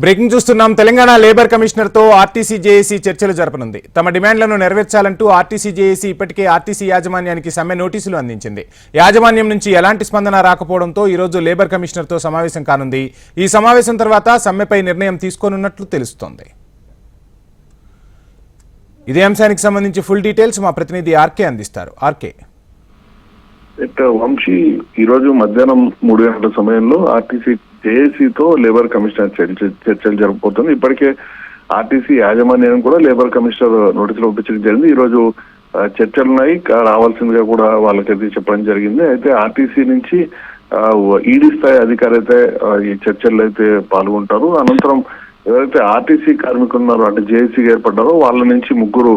Breaking చూస్తున్నాం. Telangana labour commissioner తో RTC JAC చర్చలు జరపనుంది. తమ డిమాండ్లను నెరవేర్చాలంటూ ఆర్టీసీ జేఏసీ ఇప్పటికే ఆర్టీసీ యాజమాన్యానికి సమ్మె నోటీసులు అందించింది. యాజమాన్యం నుంచి ఎలాంటి స్పందన రాకపోవడంతో ఈ రోజు లేబర్ కమిషనర్ తో సమావేశం కానుంది. ఈ సమావేశం తర్వాత సమ్మెపై నిర్ణయం తీసుకోనున్నట్లు తెలుస్తోంది. ఇదే అంశానికి సంబంధించి ఫుల్ డీటెయిల్స్ మా ప్రతినిధి ఆర్కే అందిస్తారు. ఆర్కే. వంశీ, ఈ రోజు మధ్యాహ్నం 3 గంటల సమయంలో ఆర్టీసీ జేఏసీతో లేబర్ కమిషనర్ చర్చలు జరగబోతుంది. ఇప్పటికే ఆర్టీసీ యాజమాన్యం కూడా లేబర్ కమిషనర్ నోటీసులు పంపించడం జరిగింది. ఈ రోజు చర్చలు ఉన్నాయి, రావాల్సిందిగా కూడా వాళ్ళకైతే చెప్పడం జరిగింది. అయితే ఆర్టీసీ నుంచి ఈడీ స్థాయి అధికారి అయితే ఈ చర్చల్లో అయితే పాల్గొంటారు. అనంతరం ఎవరైతే ఆర్టీసీ కార్మికులు ఉన్నారో అంటే జేఏసీగా ఏర్పడ్డారో వాళ్ళ నుంచి ముగ్గురు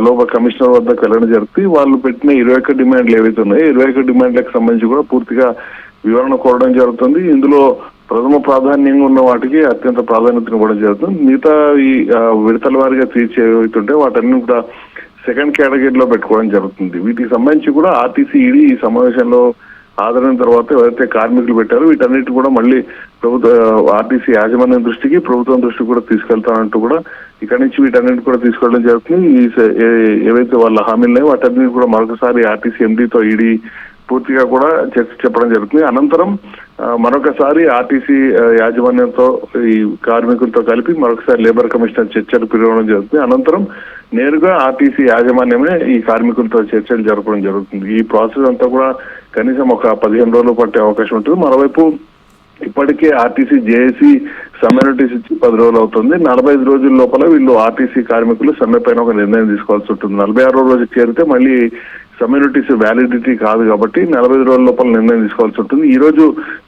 లోపల కమిషనర్ వద్దకు వెళ్ళడం జరుగుతుంది. వాళ్ళు పెట్టిన 21 డిమాండ్లు ఏవైతే ఉన్నాయో 21 డిమాండ్లకు సంబంధించి కూడా పూర్తిగా వివరణ కోరడం జరుగుతుంది. ఇందులో ప్రథమ ప్రాధాన్యంగా ఉన్న వాటికి అత్యంత ప్రాధాన్యతను ఇవ్వడం జరుగుతుంది. మిగతా ఈ విడతల వారిగా తీర్చేవైతుంటే వాటన్ని కూడా సెకండ్ కేటగిరీలో పెట్టుకోవడం జరుగుతుంది. వీటికి సంబంధించి కూడా ఆర్టీసీ ఈడీ ఈ సమావేశంలో హాజరైన తర్వాత ఎవరైతే కార్మికులు పెట్టారో వీటన్నిటి కూడా మళ్ళీ ప్రభుత్వ ఆర్టీసీ యాజమాన్యం దృష్టికి ప్రభుత్వం దృష్టికి కూడా తీసుకెళ్తానంటూ కూడా ఇక్కడి నుంచి వీటన్నిటి కూడా తీసుకెళ్ళడం జరుగుతుంది. ఏవైతే వాళ్ళ హామీలున్నాయో వాటన్నిటి కూడా మరొకసారి ఆర్టీసీ ఎండీతో ఈడీ పూర్తిగా కూడా చెప్పడం జరుగుతుంది. అనంతరం మరొకసారి ఆర్టీసీ యాజమాన్యంతో ఈ కార్మికులతో కలిపి మరొకసారి లేబర్ కమిషనర్ చర్చలు పిలవడం జరుగుతుంది. అనంతరం నేరుగా ఆర్టీసీ యాజమాన్యమే ఈ కార్మికులతో చర్చలు జరపడం జరుగుతుంది. ఈ ప్రాసెస్ అంతా కూడా కనీసం ఒక 15 రోజులు పట్టే అవకాశం ఉంటుంది. మరోవైపు ఇప్పటికే ఆర్టీసీ జేఏసీ సమ్మె నోటీస్ ఇచ్చి 10 రోజులు అవుతుంది. 45 రోజుల లోపల వీళ్ళు ఆర్టీసీ కార్మికులు సమ్మె పైన ఒక నిర్ణయం తీసుకోవాల్సి ఉంటుంది. 46వ రోజు చేరితే మళ్ళీ సమ్మె నోటీస్ వ్యాలిడిటీ కాదు కాబట్టి 45 రోజుల లోపల నిర్ణయం తీసుకోవాల్సి ఉంటుంది. ఈ రోజు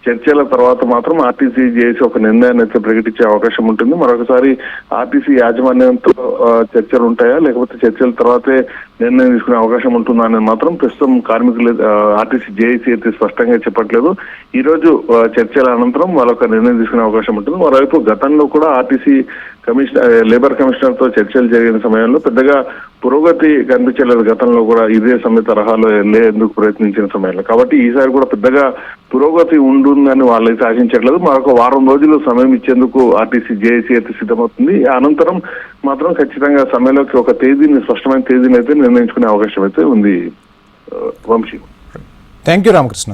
చర్చల తర్వాత మాత్రం ఆర్టీసీ జేఏసీ ఒక నిర్ణయాన్ని అయితే ప్రకటించే అవకాశం ఉంటుంది. మరొకసారి ఆర్టీసీ యాజమాన్యంతో చర్చలు ఉంటాయా లేకపోతే చర్చల తర్వాతే నిర్ణయం తీసుకునే అవకాశం ఉంటుందా అనేది మాత్రం ప్రస్తుతం కార్మికులు ఆర్టీసీ జేఏసీ అయితే స్పష్టంగా చెప్పట్లేదు. ఈ రోజు చర్చల అనంతరం వాళ్ళొక నిర్ణయం తీసుకునే అవకాశం ఉంటుంది. మరోవైపు గతంలో కూడా ఆర్టీసీ లేబర్ కమిషనర్ తో చర్చలు జరిగిన సమయంలో పెద్దగా పురోగతి కనిపించలేదు. గతంలో కూడా ఇదే సమ్మె తరహాలో ఎందుకు ప్రయత్నించిన సమయంలో కాబట్టి ఈసారి కూడా పెద్దగా పురోగతి ఉంటుందని వాళ్ళైతే ఆశించట్లేదు. మరొక వారం రోజులు సమయం ఇచ్చేందుకు ఆర్టీసీ జేఏసీ అయితే సిద్ధమవుతుంది. అనంతరం మాత్రం ఖచ్చితంగా సమ్మెలోకి ఒక తేదీని స్పష్టమైన తేదీని అయితే నిర్ణయించుకునే అవకాశం అయితే ఉంది. వంశీ. Thank you Ramakrishna.